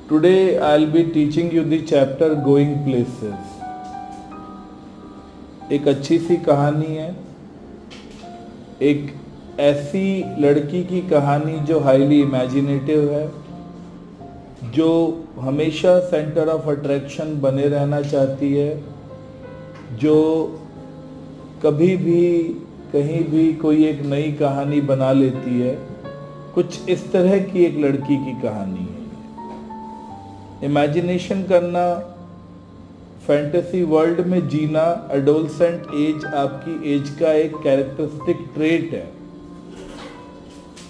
Today I'll be teaching you the chapter Going Places. एक अच्छी सी कहानी है, एक ऐसी लड़की की कहानी जो हाईली इमेजिनेटिव है, जो हमेशा सेंटर ऑफ अट्रैक्शन बने रहना चाहती है, जो कभी भी कहीं भी कोई एक नई कहानी बना लेती है। कुछ इस तरह की एक लड़की की कहानी है। इमेजिनेशन करना, फैंटेसी वर्ल्ड में जीना, एडोलसेंट एज आपकी एज का एक कैरेक्टरिस्टिक ट्रेट है।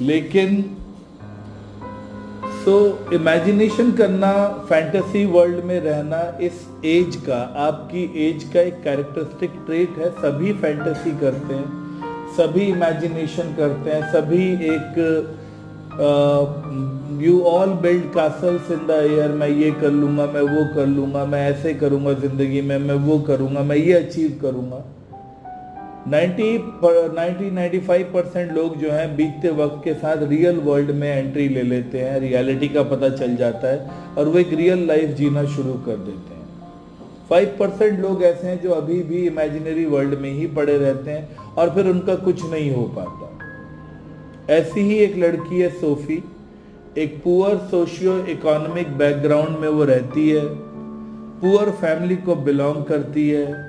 लेकिन इमेजिनेशन करना, फैंटेसी वर्ल्ड में रहना, इस एज का, आपकी एज का एक कैरेक्टरिस्टिक ट्रेट है। सभी फैंटेसी करते हैं, सभी इमेजिनेशन करते हैं, सभी एक you all build Castle's in the air. मैं ये कर लूंगा, मैं वो कर लूंगा, मैं ऐसे करूंगा जिंदगी में, मैं वो करूंगा, मैं ये अचीव करूंगा। 90-95% लोग जो हैं बीतते वक्त के साथ रियल वर्ल्ड में एंट्री ले लेते हैं, रियलिटी का पता चल जाता है और वो एक रियल लाइफ जीना शुरू कर देते हैं। 5% लोग ऐसे हैं जो अभी भी इमेजिनरी वर्ल्ड में ही पड़े रहते हैं और फिर उनका कुछ नहीं हो पाता। ऐसी ही एक लड़की है सोफी। एक पुअर सोशियो इकोनॉमिक बैकग्राउंड में वो रहती है, पुअर फैमिली को बिलोंग करती है।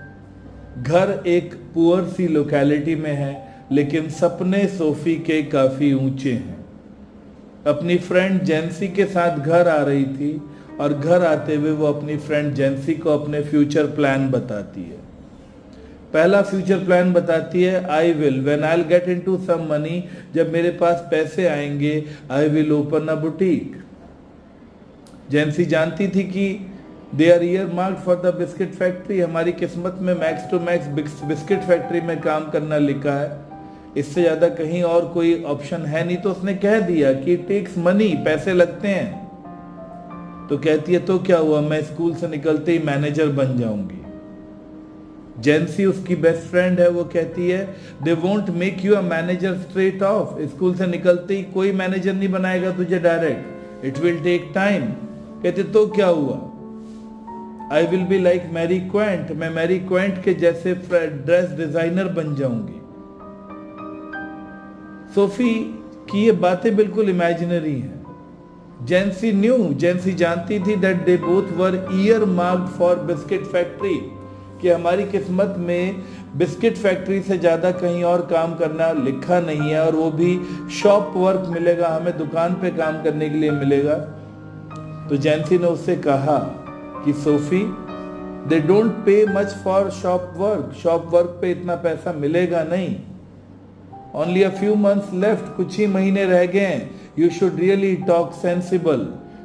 घर एक पुअर सी लोकेलिटी में है, लेकिन सपने सोफी के काफी ऊंचे हैं। अपनी फ्रेंड जेंसी के साथ घर आ रही थी और घर आते हुए वो अपनी फ्रेंड जेंसी को अपने फ्यूचर प्लान बताती है। पहला फ्यूचर प्लान बताती है, I will when I will get into some money, जब मेरे पास पैसे आएंगे, I will open a boutique. Jansie जानती थी कि they are earmarked for the biscuit factory. हमारी किस्मत में max to max biscuit factory में काम करना लिखा है, इससे ज्यादा कहीं और कोई ऑप्शन है नहीं। तो उसने कह दिया कि टेक्स मनी, पैसे लगते हैं। तो कहती है तो क्या हुआ, मैं स्कूल से निकलते ही मैनेजर बन जाऊंगी। जेंसी उसकी बेस्ट फ्रेंड है, वो कहती है they won't make you a manager straight off. School से निकलते ही कोई मैनेजर नहीं बनाएगा तुझे direct, it will take time. कहते तो क्या हुआ, I will be like Mary Quant, मैं मैरी क्वेंट के जैसे ड्रेस डिजाइनर बन जाऊंगी। सोफी की ये बातें बिल्कुल इमेजिनरी हैं। जेंसी जानती थी that they both were year marked for biscuit factory, कि हमारी किस्मत में बिस्किट फैक्ट्री से ज्यादा कहीं और काम करना लिखा नहीं है, और वो भी शॉप वर्क मिलेगा, हमें दुकान पे काम करने के लिए मिलेगा। तो जेंसी ने उससे कहा कि Sophie, they don't pay much for shop work पे इतना पैसा मिलेगा नहीं। Only a few months left, कुछ ही महीने रह गए हैं। You should really talk sensible,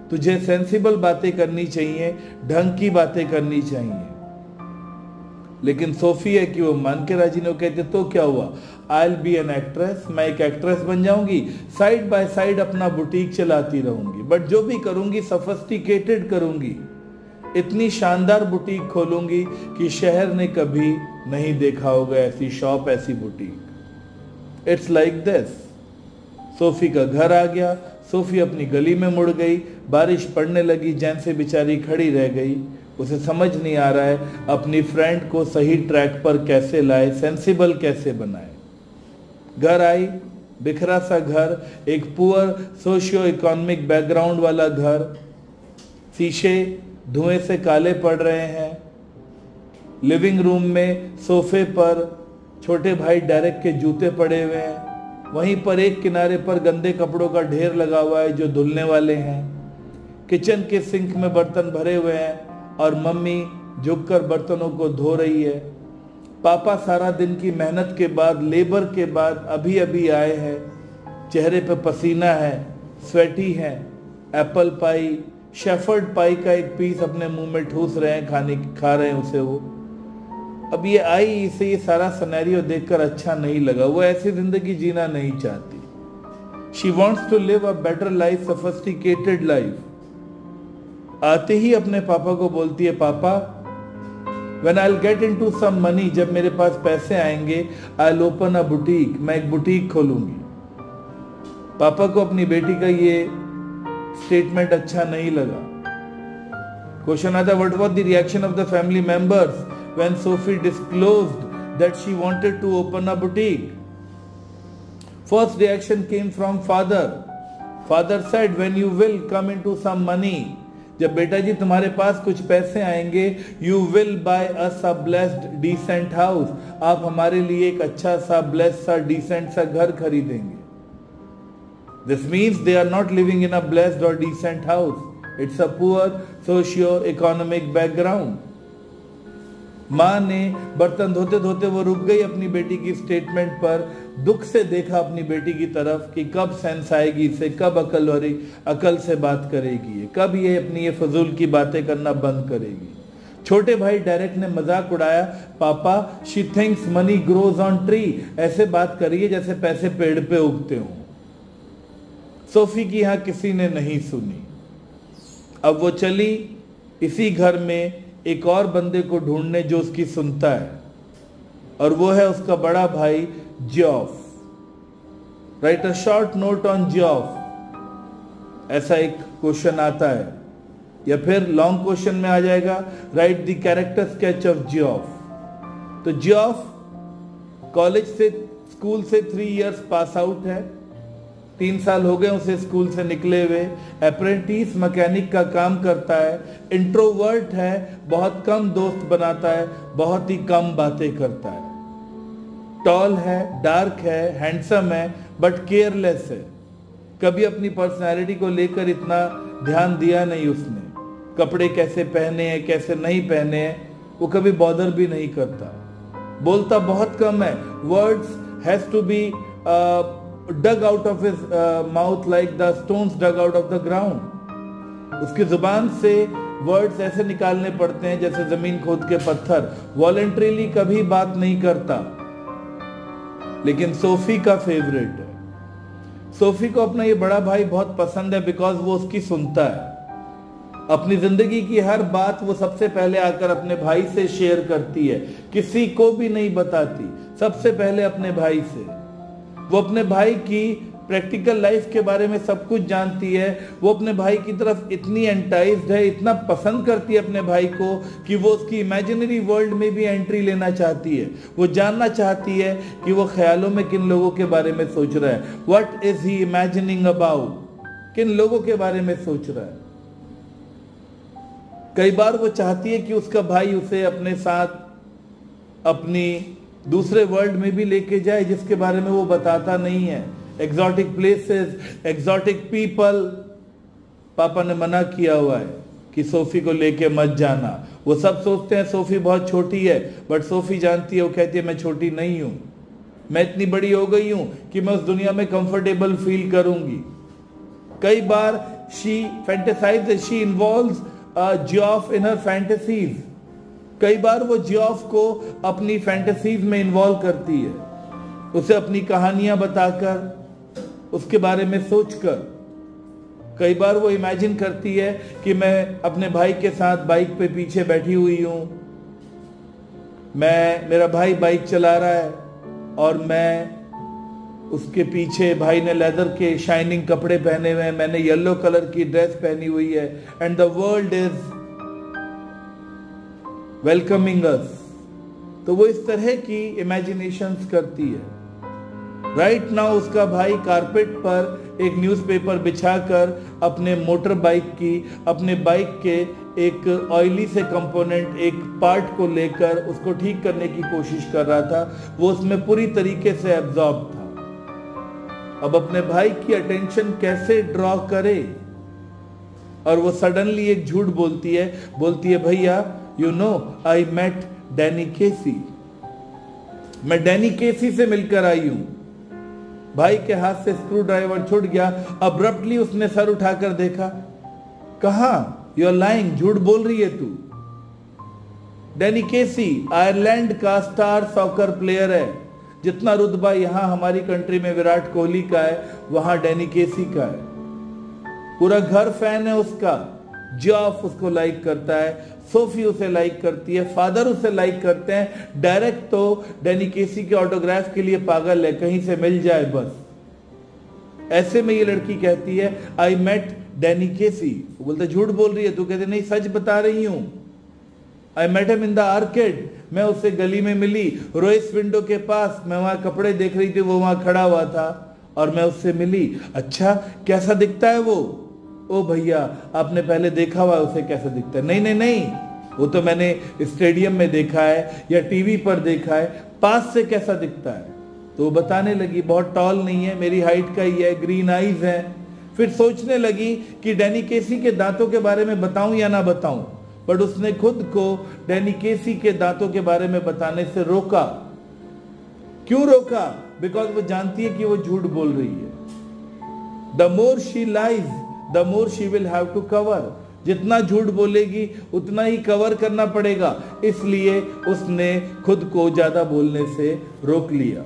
तुझे सेंसिबल बातें करनी चाहिए, ढंग की बातें करनी चाहिए। लेकिन सोफी है कि वो मान के राजी नहीं। कहते तो क्या हुआ, I will B an actress, मैं एक एक्ट्रेस बन जाऊंगी, साइड बाय साइड अपना बुटीक चलाती रहूंगी, बट जो भी करूंगी सोफिस्टिकेटेड करूंगी, इतनी शानदार बुटीक खोलूंगी कि शहर ने कभी नहीं देखा होगा ऐसी शॉप, ऐसी boutique. It's like this. Sophie का घर आ गया, सोफी अपनी गली में मुड़ गई, बारिश पड़ने लगी, जेंसी बेचारी खड़ी रह गई। उसे समझ नहीं आ रहा है अपनी फ्रेंड को सही ट्रैक पर कैसे लाए, सेंसिबल कैसे बनाए। घर आई, बिखरा सा घर, एक पुअर सोशियो इकोनॉमिक बैकग्राउंड वाला घर, शीशे धुएं से काले पड़ रहे हैं। लिविंग रूम में सोफे पर छोटे भाई डेरेक के जूते पड़े हुए हैं। वहीं पर एक किनारे पर गंदे कपड़ों का ढेर लगा हुआ है जो धुलने वाले हैं। किचन के सिंक में बर्तन भरे हुए हैं और मम्मी झुककर बर्तनों को धो रही है। पापा सारा दिन की मेहनत के बाद, लेबर के बाद अभी अभी आए हैं, चेहरे पे पसीना है, स्वेटी है। एप्पल पाई, शेफर्ड पाई का एक पीस अपने मुंह में ठूस रहे हैं, खा रहे हैं उसे वो। अब ये आई, इसे ये सारा सिनेरियो देखकर अच्छा नहीं लगा। वो ऐसी जिंदगी जीना नहीं चाहती। She wants to live a better life, sophisticated life. आते ही अपने पापा को बोलती है, पापा when I will get into some money, जब मेरे पास पैसे आएंगे, I will open a boutique, मैं एक बुटीक खोलूंगी। पापा को अपनी बेटी का ये स्टेटमेंट अच्छा नहीं लगा। क्वेश्चन आता, what was the reaction of the family members when Sophie disclosed that she wanted to open a boutique? First reaction came from father. Father said, when you will come into some money, जब बेटा जी तुम्हारे पास कुछ पैसे आएंगे, you will buy us a blessed decent house, आप हमारे लिए एक अच्छा सा ब्लेस्ड सा डिसेंट सा घर खरीदेंगे. This means they are not living in a blessed और decent house. It's a poor socio economic background. माँ ने बर्तन धोते धोते वो रुक गई अपनी बेटी की स्टेटमेंट पर, दुख से देखा अपनी बेटी की तरफ कि कब सेंस आएगी इसे, कब अकल से बात करेगी, कब ये अपनी ये फजूल की बातें करना बंद करेगी. छोटे भाई डायरेक्ट ने मजाक उड़ाया, पापा she thinks money grows on tree, ऐसे बात करिए जैसे पैसे पेड़ पे उगते हों. सोफी की यहां किसी ने नहीं सुनी. अब वो चली इसी घर में एक और बंदे को ढूंढने जो उसकी सुनता है, और वो है उसका बड़ा भाई Geoff. Right a short note on Geoff, ऐसा एक क्वेश्चन आता है, या फिर लॉन्ग क्वेश्चन में आ जाएगा, right the character sketch of Geoff. तो जियोफ कॉलेज से, स्कूल से 3 इयर्स पास आउट है, 3 साल हो गए उसे स्कूल से निकले हुए. अप्रेंटिस मैकेनिक का काम करता है, इंट्रोवर्ट है, बहुत कम दोस्त बनाता है, बहुत ही कम बातें करता है. टॉल है, डार्क है, हैंडसम है, बट केयरलेस है. कभी अपनी पर्सनैलिटी को लेकर इतना ध्यान दिया नहीं उसने. कपड़े कैसे पहने हैं, कैसे नहीं पहने हैं, वो कभी बॉदर भी नहीं करता. बोलता बहुत कम है. Words has to be dug out of his mouth like the stones dug out of the ground. उसकी जुबान से वर्ड्स ऐसे निकालने पड़ते हैं जैसे जमीन खोद के पत्थर. वॉलंटरीली कभी बात नहीं करता. लेकिन सोफी का फेवरेट है. सोफी को अपना ये बड़ा भाई बहुत पसंद है बिकॉज वो उसकी सुनता है. अपनी जिंदगी की हर बात वो सबसे पहले आकर अपने भाई से शेयर करती है, किसी को भी नहीं बताती, सबसे पहले अपने भाई से. वो अपने भाई की प्रैक्टिकल लाइफ के बारे में सब कुछ जानती है. वो अपने भाई की तरफ इतनी एंटाइज्ड है, इतना पसंद करती है अपने भाई को कि वो उसकी इमेजिनरी वर्ल्ड में भी एंट्री लेना चाहती है. वो जानना चाहती है कि वो ख्यालों में किन लोगों के बारे में सोच रहा है. What is he imagining about, किन लोगों के बारे में सोच रहा है. कई बार वो चाहती है कि उसका भाई उसे अपने साथ अपनी दूसरे वर्ल्ड में भी लेके जाए जिसके बारे में वो बताता नहीं है. Exotic places, exotic people. पापा ने मना किया हुआ है कि सोफी को लेके मत जाना. वो सब सोचते हैं सोफी बहुत छोटी है, बट सोफी जानती है, वो कहती है मैं छोटी नहीं हूं, मैं इतनी बड़ी हो गई हूं कि मैं उस दुनिया में कंफर्टेबल फील करूंगी. कई बार she fantasize, she involves Geoff in her fantasies. कई बार वो जियोफ को अपनी फैंटेसीज में इन्वॉल्व करती है, उसे अपनी कहानियां बताकर, उसके बारे में सोचकर. कई बार वो इमेजिन करती है कि मैं अपने भाई के साथ बाइक पे पीछे बैठी हुई हूं, मेरा भाई बाइक चला रहा है और मैं उसके पीछे, भाई ने लेदर के शाइनिंग कपड़े पहने हुए हैं, मैंने येलो कलर की ड्रेस पहनी हुई है, and the world is welcoming us. तो वो इस तरह की इमेजिनेशंस करती है. राइट नाउ उसका भाई कारपेट पर एक न्यूज़पेपर बिछाकर अपने मोटर बाइक की, अपने बाइक के एक ऑयली से कंपोनेंट, एक पार्ट को लेकर उसको ठीक करने की कोशिश कर रहा था. वो उसमें पूरी तरीके से एब्जॉर्ब था. अब अपने भाई की अटेंशन कैसे ड्रॉ करे, और वो सडनली एक झूठ बोलती है भैया you know I met Danny Casey, मैं डैनी केसी से मिलकर आई हूं. भाई के हाथ से स्क्रू ड्राइवर छूट गया. अब्रप्टली उसने सर उठाकर देखा. कहां? यू आर लाइंग, झूठ बोल रही है तू. डैनी केसी आयरलैंड का स्टार सॉकर प्लेयर है. जितना रुतबा यहां हमारी कंट्री में विराट कोहली का है, वहां डैनी केसी का है. पूरा घर फैन है उसका. जियोफ उसको लाइक करता है, सोफी उसे लाइक करती है, फादर उसे लाइक करते हैं. डायरेक्ट तो डैनी केसी के ऑटोग्राफ के लिए पागल है, कहीं से मिल जाए बस. ऐसे में ये लड़की कहती है आई मेट डैनी केसी। वो बोलता झूठ बोल रही है। तू कहते नहीं सच बता रही हूं। I met him in the arcade, मैं उससे गली में मिली, रोइस विंडो के पास, मैं वहां कपड़े देख रही थी, वो वहां खड़ा हुआ था और मैं उससे मिली। अच्छा कैसा दिखता है वो? ओ भैया आपने पहले देखा हुआ उसे कैसा दिखता है? नहीं नहीं नहीं, वो तो मैंने स्टेडियम में देखा है या टीवी पर देखा है, पास से कैसा दिखता है? तो वो बताने लगी बहुत टॉल नहीं है, मेरी हाइट का ही है, ग्रीन आईज है। फिर सोचने लगी कि डैनी केसी के दांतों के बारे में बताऊं या ना बताऊं, बट उसने खुद को डैनी केसी के दांतों के बारे में बताने से रोका। क्यों रोका? बिकॉज वो जानती है कि वो झूठ बोल रही है। The more she lies the more she will have to cover. जितना झूठ बोलेगी उतना ही कवर करना पड़ेगा, इसलिए उसने खुद को ज्यादा बोलने से रोक लिया।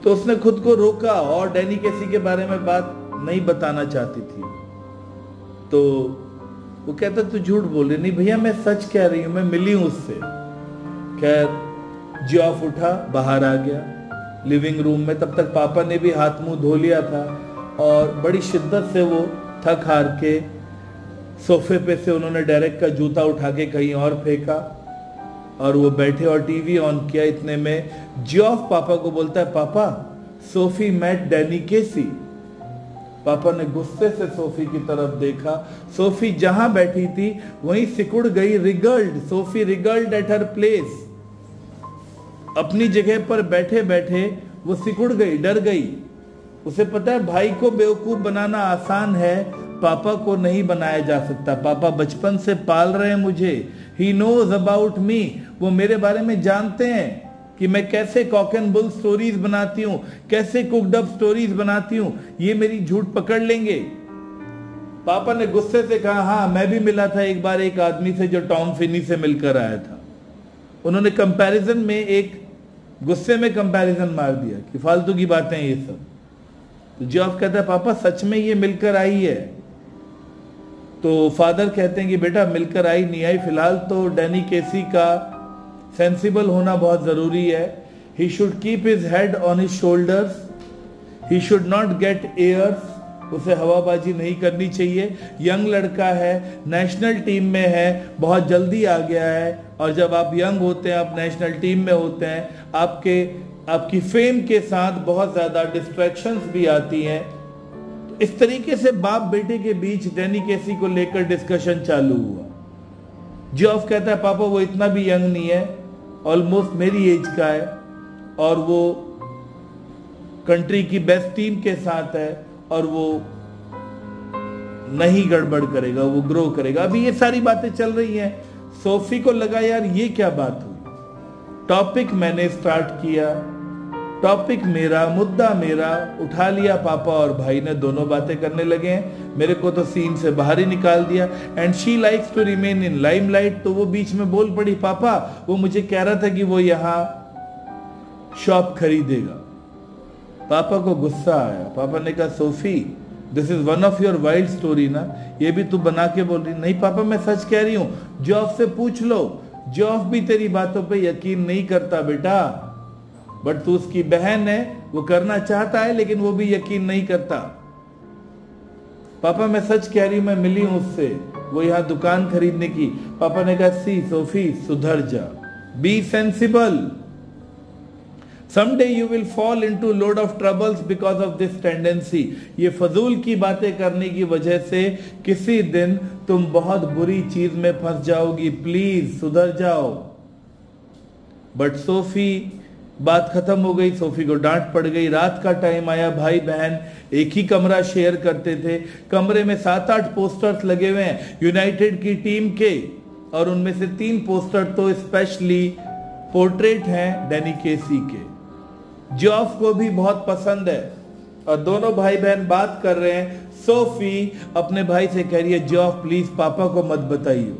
तो उसने खुद को रोका और डैनी केसी के बारे में बात नहीं बताना चाहती थी। तो वो कहता तू झूठ बोल रही। नहीं भैया मैं सच कह रही हूं, मैं मिली हूं उससे। खैर जियोफ उठा, बाहर आ गया लिविंग रूम में। तब तक पापा ने भी हाथ मुंह धो लिया था और बड़ी शिद्दत से वो थक हार के सोफे पे से उन्होंने डायरेक्ट का जूता उठा के कहीं और फेंका और वो बैठे और टीवी ऑन किया। इतने में जियोफ पापा को बोलता है पापा सोफी मेट डैनी केसी। पापा ने गुस्से से सोफी की तरफ देखा। सोफी जहां बैठी थी वहीं सिकुड़ गई, रिगल्ड। Sophie रिगल्ड at her place. अपनी जगह पर बैठे बैठे वो सिकुड़ गई, डर गई। उसे पता है भाई को बेवकूफ बनाना आसान है, पापा को नहीं बनाया जा सकता। पापा बचपन से पाल रहे हैं मुझे। He knows about me. वो मेरे बारे में जानते हैं कि मैं कैसे कॉक एंड बुल स्टोरीज बनाती हूं, कैसे कुकड अप स्टोरीज बनाती हूं। ये मेरी झूठ पकड़ लेंगे। पापा ने गुस्से से कहा हाँ मैं भी मिला था एक बार एक आदमी से जो टॉम फिनी से मिलकर आया था। उन्होंने कंपैरिजन में एक गुस्से में कंपैरिजन मार दिया कि फालतू की बातें ये सब। तो जियोफ कहता है पापा सच में ये मिलकर आई है? तो फादर कहते हैं कि बेटा मिलकर आई नहीं आई, फिलहाल तो डैनी केसी का सेंसिबल होना बहुत जरूरी है। He should keep his head on his shoulders, he should not get airs. उसे हवाबाजी नहीं करनी चाहिए। यंग लड़का है, नेशनल टीम में है, बहुत जल्दी आ गया है। और जब आप यंग होते हैं, आप नेशनल टीम में होते हैं, आपकी फेम के साथ बहुत ज्यादा डिस्ट्रैक्शंस भी आती हैं। इस तरीके से बाप बेटे के बीच डैनी केसी को लेकर डिस्कशन चालू हुआ। जियोफ कहता है पापा वो इतना भी यंग नहीं है, ऑलमोस्ट मेरी एज का है और वो कंट्री की बेस्ट टीम के साथ है और वो नहीं गड़बड़ करेगा, वो ग्रो करेगा। अभी ये सारी बातें चल रही हैं। सोफी को लगा यार ये क्या बात हुई। टॉपिक मैंने स्टार्ट किया, टॉपिक मेरा, मुद्दा मेरा, उठा लिया पापा और भाई ने, दोनों बातें करने लगे हैं। मेरे को तो सीन से बाहर ही निकाल दिया। And she likes to remain in limelight. तो वो बीच में बोल पड़ी पापा वो मुझे कह रहा था कि वो यहां शॉप खरीदेगा। पापा को गुस्सा आया। पापा ने कहा Sophie this is one of your wild story ना, ये भी तू बना के बोल रही। नहीं पापा मैं सच कह रही हूं, जियोफ से पूछ लो, जियोफ भी तेरी बातों पे यकीन नहीं करता बेटा, बट तू उसकी बहन है, वो करना चाहता है लेकिन वो भी यकीन नहीं करता। पापा मैं सच कह रही हूं, मैं मिली हूं उससे, वो यहां दुकान खरीदने की। पापा ने कहा सी सोफी सुधर जा, B sensible, someday you will fall into load of troubles because of this tendency। ये फजूल की बातें करने की वजह से किसी दिन तुम बहुत बुरी चीज में फंस जाओगी, प्लीज सुधर जाओ। बट सोफी, बात खत्म हो गई। सोफी को डांट पड़ गई। रात का टाइम आया, भाई बहन एक ही कमरा शेयर करते थे। कमरे में 7-8 पोस्टर्स लगे हुए हैं यूनाइटेड की टीम के, और उनमें से 3 पोस्टर तो स्पेशली पोर्ट्रेट हैं डैनी केसी के। जियोफ को भी बहुत पसंद है और दोनों भाई बहन बात कर रहे हैं। सोफी अपने भाई से कह रही है जियोफ प्लीज पापा को मत बताइए।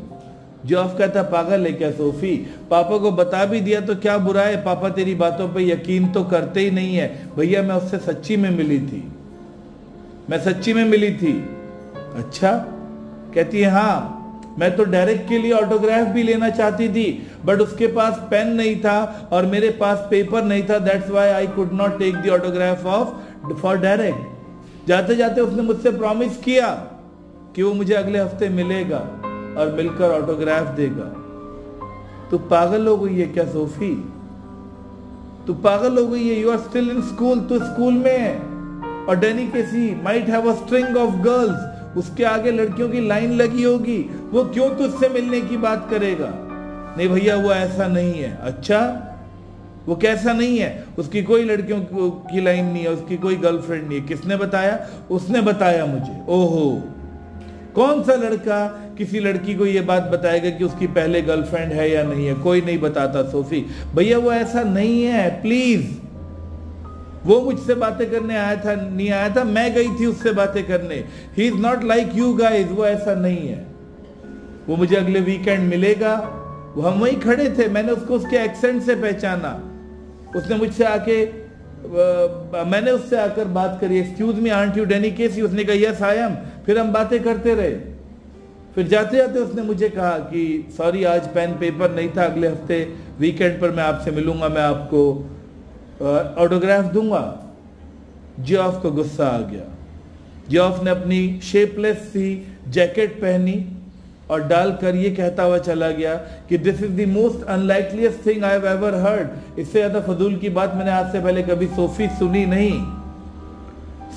जियोफ कहता पागल है क्या सोफी, पापा को बता भी दिया तो क्या बुरा है, पापा तेरी बातों पे यकीन तो करते ही नहीं है। भैया मैं उससे सच्ची में मिली थी, मैं सच्ची में मिली थी। अच्छा, कहती है हाँ, मैं तो डायरेक्ट के लिए ऑटोग्राफ भी लेना चाहती थी बट उसके पास पेन नहीं था और मेरे पास पेपर नहीं था, that's why I could not take the autograph of for direct. जाते जाते उसने मुझसे प्रॉमिस किया कि वो मुझे अगले हफ्ते मिलेगा और मिलकर ऑटोग्राफ देगा। तू पागल हो गई है क्या सोफी? तू पागल हो गई है? You are still in school, तू स्कूल में है। और Danny Casey might have a string of girls, उसके आगे लड़कियों की लाइन लगी होगी, वो क्यों तुझसे मिलने की बात करेगा? नहीं भैया वो ऐसा नहीं है। अच्छा वो कैसा नहीं है? उसकी कोई लड़कियों की लाइन नहीं है, उसकी कोई गर्लफ्रेंड नहीं है। किसने बताया? उसने बताया मुझे। ओहो, कौन सा लड़का किसी लड़की को ये बात बताएगा कि उसकी पहले गर्लफ्रेंड है या नहीं है? कोई नहीं बताता सोफी। भैया वो ऐसा नहीं है, प्लीज। वो मुझसे बातें करने आया था, नहीं आया था, मैं गई थी उससे बातें करने। He is not like you guys, वो ऐसा नहीं है। वो मुझे अगले वीकेंड मिलेगा। वो हम वहीं खड़े थे, मैंने उसको उसके एक्सेंट से पहचाना। उसने मुझसे आके मैंने उससे आकर बात करी, excuse me aren't you Danny Casey? उसने कहा यस आई एम। फिर हम बातें करते रहे। फिर जाते जाते उसने मुझे कहा कि सॉरी आज पेन पेपर नहीं था, अगले हफ्ते वीकेंड पर मैं आपसे मिलूंगा, मैं आपको ऑटोग्राफ दूंगा। जियोफ को गुस्सा आ गया। जियोफ ने अपनी शेपलेस सी जैकेट पहनी और डालकर ये कहता हुआ चला गया कि this is the most unlikeliest thing I have ever heard. इससे ज्यादा फजूल की बात मैंने आज से पहले कभी सोफी सुनी नहीं।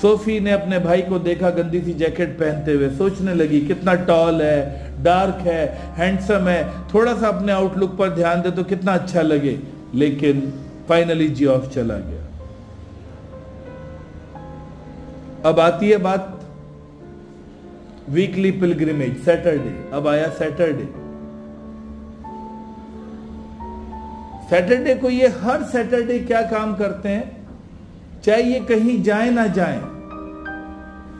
सोफी ने अपने भाई को देखा गंदी सी जैकेट पहनते हुए, सोचने लगी कितना टॉल है, डार्क है, हैंडसम है, थोड़ा सा अपने आउटलुक पर ध्यान दे तो कितना अच्छा लगे। लेकिन फाइनली जियोफ चला गया। अब आती है बात वीकली पिलग्रिमेज, सैटरडे। अब आया सैटरडे। सैटरडे को ये हर सैटरडे क्या काम करते हैं, चाहे ये कहीं जाए ना जाए,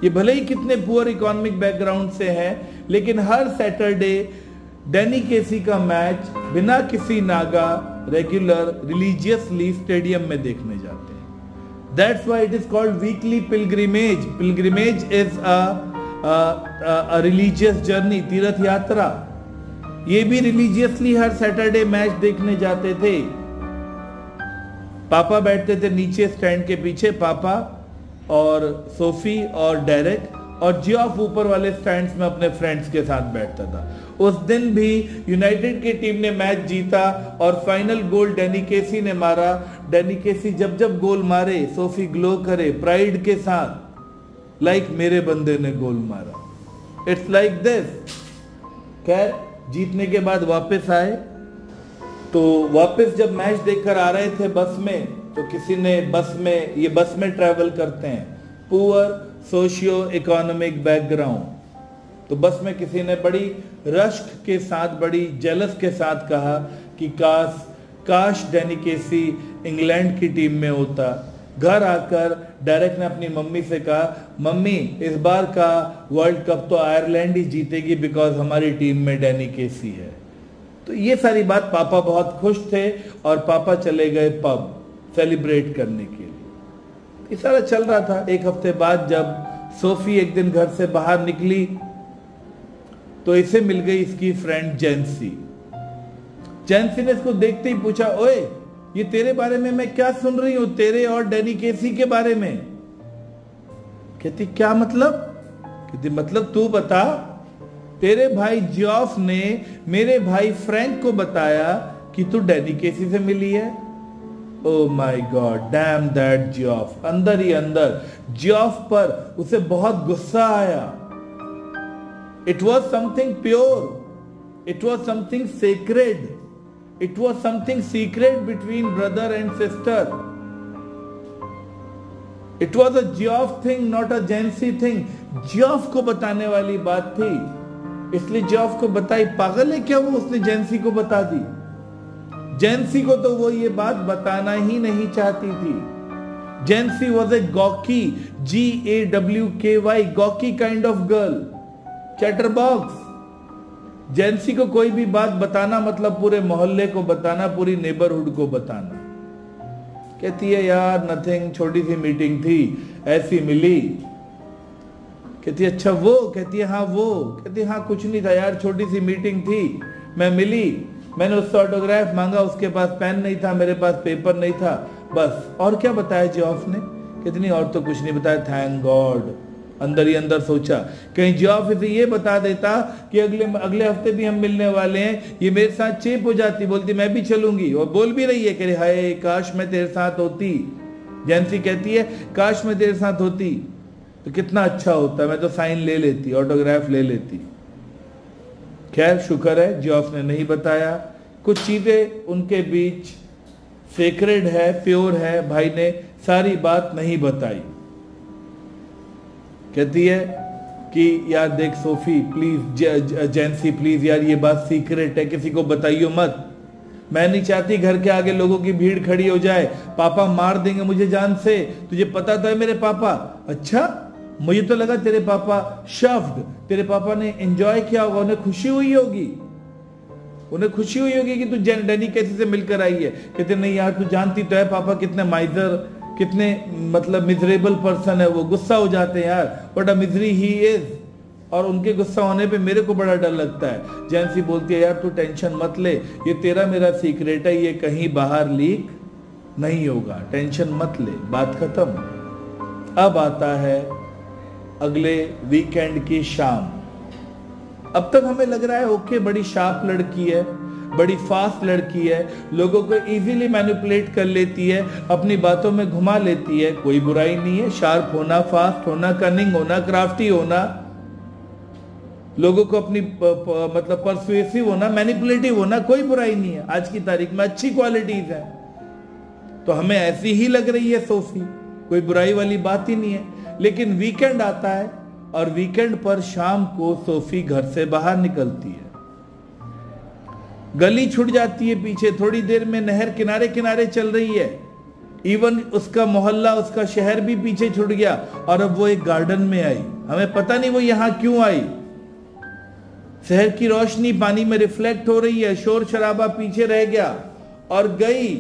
ये भले ही कितने पुअर इकोनॉमिक बैकग्राउंड से हैं, लेकिन हर सैटरडे डैनी केसी का मैच बिना किसी नागा रेगुलर रिलीजियसली स्टेडियम में देखने जाते हैं। That's why it is called weekly pilgrimage. Pilgrimage is a religious journey, तीर्थ यात्रा। ये भी रिलीजियसली हर सैटरडे मैच देखने जाते थे। पापा बैठते थे नीचे स्टैंड के पीछे, पापा और सोफी और डेरेक, और जियोफ ऊपर वाले स्टैंड्स में अपने फ्रेंड्स के साथ बैठता था। उस दिन भी यूनाइटेड की टीम ने मैच जीता और फाइनल गोल डैनी केसी ने मारा। डैनी केसी जब जब गोल मारे सोफी ग्लो करे प्राइड के साथ, लाइक मेरे बंदे ने गोल मारा। It's like this. खैर जीतने के बाद वापस आए, तो वापस जब मैच देखकर आ रहे थे बस में, तो किसी ने बस में, ये बस में ट्रैवल करते हैं, पुअर सोशियो इकोनॉमिक बैकग्राउंड, तो बस में किसी ने बड़ी रश्क के साथ, बड़ी जेलस के साथ कहा कि काश डैनी केसी इंग्लैंड की टीम में होता। घर आकर डेरेक ने अपनी मम्मी से कहा, मम्मी इस बार का वर्ल्ड कप तो आयरलैंड ही जीतेगी बिकॉज हमारी टीम में डैनी केसी है। तो ये सारी बात, पापा बहुत खुश थे और पापा चले गए पब सेलिब्रेट करने के लिए। ये सारा चल रहा था। एक हफ्ते बाद जब सोफी एक दिन घर से बाहर निकली तो इसे मिल गई इसकी फ्रेंड जेंसी। जेंसी ने इसको देखते ही पूछा, ओए ये तेरे बारे में मैं क्या सुन रही हूं, तेरे और डैनी केसी के बारे में। कहती क्या मतलब? कहती मतलब तू बता। तेरे भाई जियोफ ने मेरे भाई फ्रैंक को बताया कि तू डैनी केसी से मिली है। Oh my God, dam that Geoff. अंदर ही अंदर जियोफ पर उसे बहुत गुस्सा आया। It was something pure, it was something sacred, it was something secret between brother and sister. It was a Geoff thing, not a जेंसी thing. Geoff को बताने वाली बात थी, इसलिए जियोफ को बताई। पागल है क्या वो, उसने जेंसी को बता दी। जेंसी को तो वो ये बात बताना ही नहीं चाहती थी। Jansie was a gawky, GAWKY, gawky kind of girl, chatterbox. Jansie को कोई भी बात बताना मतलब पूरे मोहल्ले को बताना, पूरी नेबरहुड को बताना। कहती है यार नथिंग, छोटी सी मीटिंग थी, ऐसी मिली। कहती है अच्छा वो? कहती है हाँ वो। कहती है हाँ कुछ नहीं था यार, छोटी सी मीटिंग थी, मैं मिली, मैंने उससे ऑटोग्राफ मांगा, उसके पास पेन नहीं था, मेरे पास पेपर नहीं था, बस। और क्या बताया जियोफ ने? कितनी और तो कुछ नहीं बताया, थैंक गॉड। अंदर ही अंदर सोचा कहीं जॉब से ये बता देता कि अगले हफ्ते भी हम मिलने वाले हैं, ये मेरे साथ चेप हो जाती, बोलती मैं भी चलूंगी। और बोल भी रही है कि हाय काश मैं तेरे साथ होती। जैनसी कहती है काश मैं तेरे साथ होती तो कितना अच्छा होता, मैं तो साइन ले लेती, ऑटोग्राफ ले लेती। खैर शुक्र है जॉब ने नहीं बताया। कुछ चीजें उनके बीच सेक्रेड है, प्योर है, भाई ने सारी बात नहीं बताई। कहती है कि यार देख सोफी प्लीज, जैनसी प्लीज यार ये बात सीक्रेट है, किसी को बताइयो मत। मैं नहीं चाहती घर के आगे लोगों की भीड़ खड़ी हो जाए, पापा मार देंगे मुझे जान से। तुझे पता तो है मेरे पापा। अच्छा, मुझे तो लगा तेरे पापा शफ्ड, तेरे पापा ने एंजॉय किया होगा, उन्हें खुशी हुई होगी, उन्हें खुशी हुई होगी कि तू डैनी कैसी से मिलकर आई है। कहते नहीं यार तू जानती तो है पापा कितने माइजर, कितने मतलब मिजरेबल पर्सन है वो, गुस्सा हो जाते हैं यार, what a misery he is. और उनके गुस्सा होने पे मेरे को बड़ा डर लगता है। जैनसी बोलती है यार तू टेंशन मत ले, ये तेरा मेरा सीक्रेट है, ये कहीं बाहर लीक नहीं होगा, टेंशन मत ले, बात खत्म। अब आता है अगले वीकेंड की शाम। अब तक हमें लग रहा है ओके बड़ी शार्प लड़की है, बड़ी फास्ट लड़की है, लोगों को इजीली मैनिपुलेट कर लेती है, अपनी बातों में घुमा लेती है, कोई बुराई नहीं है। शार्प होना, फास्ट होना, कनिंग होना, क्राफ्टी होना, लोगों को अपनी मतलब परसुएसिव होना, मैनिपुलेटिव होना, कोई बुराई नहीं है। आज की तारीख में अच्छी क्वालिटीज है, तो हमें ऐसी ही लग रही है सोफी, कोई बुराई वाली बात ही नहीं है। लेकिन वीकेंड आता है और वीकेंड पर शाम को सोफी घर से बाहर निकलती है, गली छूट जाती है पीछे, थोड़ी देर में नहर किनारे किनारे चल रही है, इवन उसका मोहल्ला, उसका शहर भी पीछे छूट गया और अब वो एक गार्डन में आई। हमें पता नहीं वो यहां क्यों आई। शहर की रोशनी पानी में रिफ्लेक्ट हो रही है, शोर शराबा पीछे रह गया और गई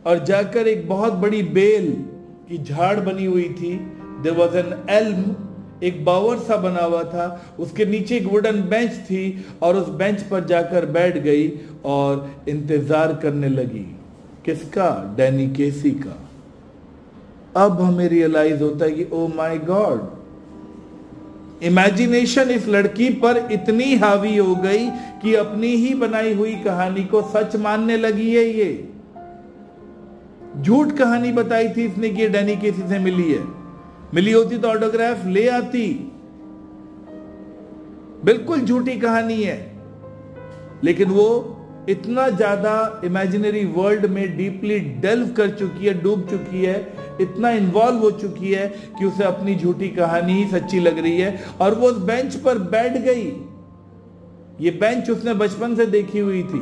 और जाकर एक बहुत बड़ी बेल की झाड़ बनी हुई थी। देयर वाज एन एल्म, एक बावर सा बना हुआ था, उसके नीचे एक वुडन बेंच थी और उस बेंच पर जाकर बैठ गई और इंतजार करने लगी। किसका? डैनी केसी का। अब हमें रियलाइज होता है कि ओ माय गॉड, इमेजिनेशन इस लड़की पर इतनी हावी हो गई कि अपनी ही बनाई हुई कहानी को सच मानने लगी है। ये झूठ कहानी बताई थी इसने कि डैनी केसी से मिली है, मिली होती तो ऑटोग्राफ ले आती। बिल्कुल झूठी कहानी है, लेकिन वो इतना ज्यादा इमेजिनरी वर्ल्ड में डीपली डेल्व कर चुकी है, डूब चुकी है, इतना इन्वॉल्व हो चुकी है कि उसे अपनी झूठी कहानी ही सच्ची लग रही है और वो उस बेंच पर बैठ गई। ये बेंच उसने बचपन से देखी हुई थी,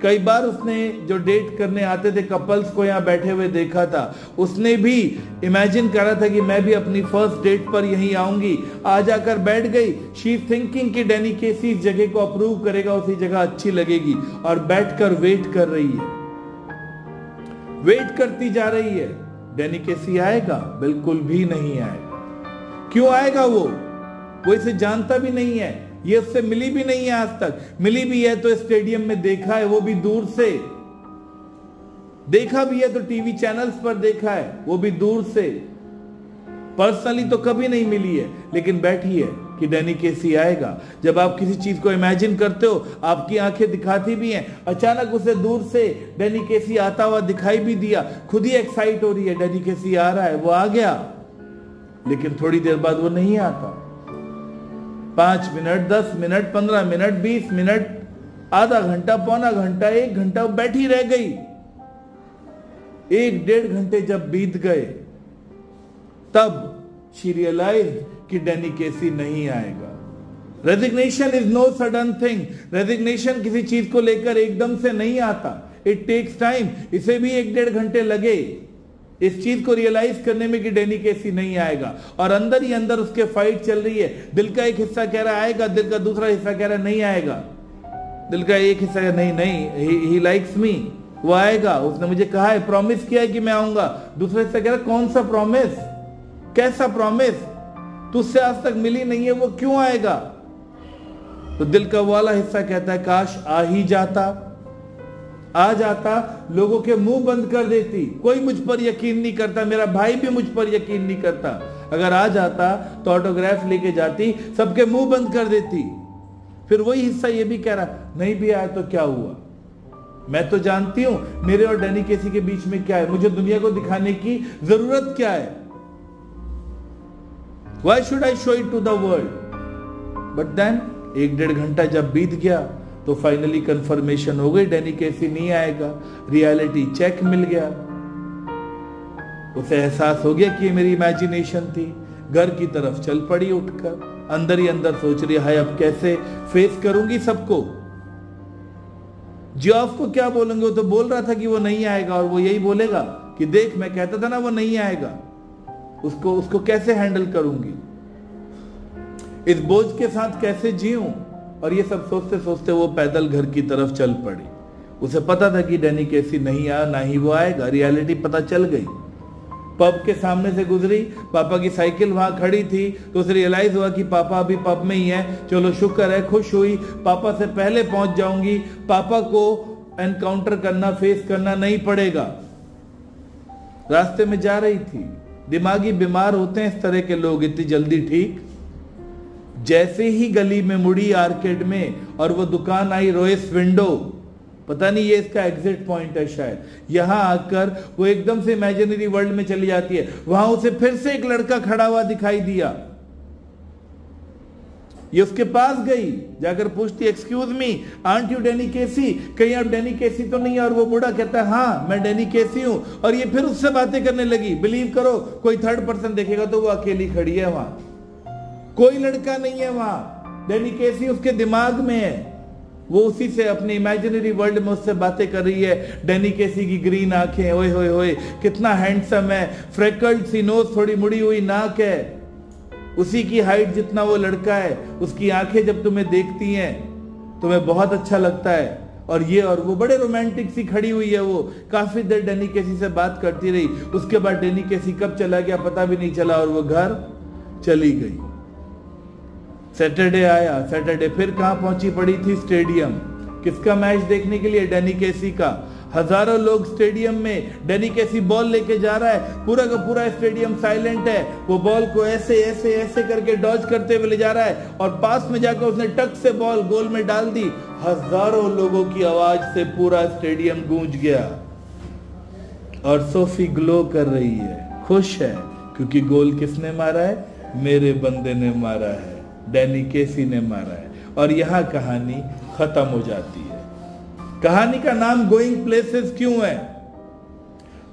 कई बार उसने जो डेट करने आते थे कपल्स को यहां बैठे हुए देखा था। उसने भी इमेजिन करा था कि मैं भी अपनी फर्स्ट डेट पर यहीं आऊंगी, आ जाकर बैठ गई। शी इज थिंकिंग कि डैनी केसी इस जगह को अप्रूव करेगा, उसी जगह अच्छी लगेगी, और बैठकर वेट कर रही है, वेट करती जा रही है। डैनी केसी आएगा? बिल्कुल भी नहीं आएगा। क्यों आएगा? वो इसे जानता भी नहीं है, ये उससे मिली भी नहीं है आज तक। मिली भी है तो स्टेडियम में देखा है, वो भी दूर से देखा भी है, तो टीवी चैनल्स पर देखा है, वो भी दूर से। पर्सनली तो कभी नहीं मिली है, लेकिन बैठी है कि डैनी केसी आएगा। जब आप किसी चीज को इमेजिन करते हो, आपकी आंखें दिखाती भी हैं, अचानक उसे दूर से डैनी केसी आता हुआ दिखाई भी दिया, खुद ही एक्साइट हो रही है, डैनी केसी आ रहा है, वो आ गया। लेकिन थोड़ी देर बाद वो नहीं आता। 5 मिनट, 10 मिनट, 15 मिनट, 20 मिनट, आधा घंटा, पौना घंटा, 1 घंटा बैठी रह गई। 1-1.5 घंटे जब बीत गए, तब शी रियलाइज कि डैनी केसी नहीं आएगा। Resignation is no sudden thing. Resignation किसी चीज को लेकर एकदम से नहीं आता, इट टेक्स टाइम। इसे भी 1-1.5 घंटे लगे इस चीज को रियलाइज करने में कि डैनी केसी नहीं आएगा, और अंदर ही अंदर उसके फाइट चल रही है। दिल का एक हिस्सा कह रहा आएगा, दिल का दूसरा हिस्सा कह रहा नहीं आएगा। दिल का एक हिस्सा नहीं, ही लाइक्स मी, वो आएगा, उसने मुझे कहा है, प्रॉमिस किया है कि मैं आऊंगा। दूसरा हिस्सा कह रहा कौन सा प्रॉमिस, कैसा प्रॉमिस, तुझसे आज तक मिली नहीं है, वो क्यों आएगा? तो दिल का वाला हिस्सा कहता है काश आ ही जाता, आ जाता, लोगों के मुंह बंद कर देती, कोई मुझ पर यकीन नहीं करता, मेरा भाई भी मुझ पर यकीन नहीं करता। अगर आ जाता तो ऑटोग्राफ लेके जाती, सबके मुंह बंद कर देती। फिर वही हिस्सा ये भी कह रहा, नहीं भी आया तो क्या हुआ, मैं तो जानती हूं मेरे और डैनी केसी के बीच में क्या है, मुझे दुनिया को दिखाने की जरूरत क्या है, Why should I show it to the world? But then 1-1.5 घंटा जब बीत गया तो फाइनली कंफर्मेशन हो गई, डैनी केसी नहीं आएगा, रियलिटी चेक मिल गया। उसे एहसास हो गया कि ये मेरी इमेजिनेशन थी। घर की तरफ चल पड़ी उठकर, अंदर ही अंदर सोच रही है अब कैसे फेस करूंगी सबको। जियोफ को क्या बोलूंगे, वो तो बोल रहा था कि वो नहीं आएगा, और वो यही बोलेगा कि देख मैं कहता था ना वो नहीं आएगा। उसको कैसे हैंडल करूंगी, इस बोझ के साथ कैसे जीऊं। और ये सब सोचते सोचते वो पैदल घर की तरफ चल पड़ी। उसे पता था कि डैनी केसी नहीं आया, ना ही वो आएगा, रियलिटी पता चल गई। पब के सामने से गुजरी, पापा की साइकिल वहां खड़ी थी, तो उसे रियलाइज हुआ कि पापा अभी पब में ही है। चलो शुक्र है, खुश हुई, पापा से पहले पहुंच जाऊंगी, पापा को एनकाउंटर करना, फेस करना नहीं पड़ेगा। रास्ते में जा रही थी, दिमागी बीमार होते हैं इस तरह के लोग इतनी जल्दी ठीक। जैसे ही गली में मुड़ी आर्केड में और वो दुकान आई रोइस विंडो, पता नहीं ये इसका एग्जिट पॉइंट है शायद, यहां आकर वो एकदम से इमेजिनरी वर्ल्ड में चली जाती है। वहां उसे फिर से एक लड़का खड़ा हुआ दिखाई दिया। ये उसके पास गई, जाकर पूछती excuse me aren't you Danny Casey, कहीं आप डैनी केसी तो नहीं है? और वो बूढ़ा कहता है हाँ मैं डैनी केसी हूं। और ये फिर उससे बातें करने लगी। बिलीव करो कोई थर्ड पर्सन देखेगा तो वो अकेली खड़ी है वहां, कोई लड़का नहीं है वहां। डैनी केसी उसके दिमाग में है, वो उसी से अपनी इमेजिनरी वर्ल्ड में उससे बातें कर रही है। डैनी केसी की ग्रीन आंखें, ओए होए होए कितना हैंडसम है, फ्रेकल्ड सी नोज, थोड़ी मुड़ी हुई नाक है, उसी की हाइट जितना वो लड़का है। उसकी आंखें जब तुम्हें देखती हैं तुम्हें बहुत अच्छा लगता है। और ये और वो बड़े रोमांटिक सी खड़ी हुई है। वो काफी देर डैनी केसी से बात करती रही। उसके बाद डैनी केसी कब चला गया पता भी नहीं चला और वो घर चली गई। सैटरडे आया, सैटरडे फिर कहां पहुंची पड़ी थी? स्टेडियम। किसका मैच देखने के लिए? डैनी केसी का। हजारों लोग स्टेडियम में, डैनी केसी बॉल लेके जा रहा है, पूरा का पूरा स्टेडियम साइलेंट है। वो बॉल को ऐसे ऐसे ऐसे करके डॉज करते हुए ले जा रहा है और पास में जाकर उसने टक से बॉल गोल में डाल दी। हजारों लोगों की आवाज से पूरा स्टेडियम गूंज गया और सोफी ग्लो कर रही है, खुश है, क्योंकि गोल किसने मारा है? मेरे बंदे ने मारा है, डैनी केसी ने मारा है। और यहां कहानी खत्म हो जाती है। कहानी का नाम गोइंग प्लेसेस क्यों है?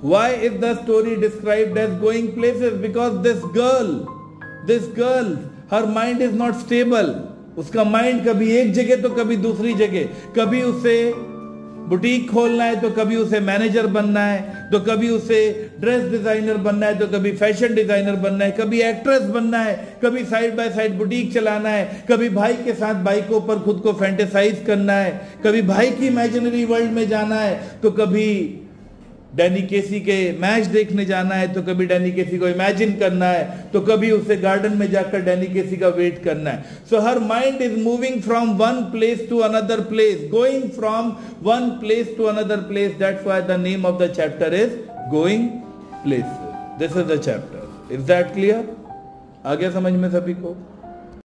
Why is the story described as going places? Because this girl, her mind is not stable. उसका माइंड कभी एक जगह तो कभी दूसरी जगह, कभी उसे बुटीक खोलना है तो कभी उसे मैनेजर बनना है, तो कभी उसे ड्रेस डिजाइनर बनना है, तो कभी फैशन डिजाइनर बनना है, कभी एक्ट्रेस बनना है, कभी साइड बाय साइड बुटीक चलाना है, कभी भाई के साथ बाइकों पर खुद को फैंटेसाइज करना है, कभी भाई की इमेजिनरी वर्ल्ड में जाना है, तो कभी डैनी केसी के मैच देखने जाना है, तो कभी डैनी केसी को इमेजिन करना है, तो कभी उसे गार्डन में जाकर डैनी केसी का वेट करना है। So her mind is moving from one place to another place, going from one place to another place. That's why the name of the chapter is going places. This is the chapter. Is that clear? आ गया समझ में सभी को?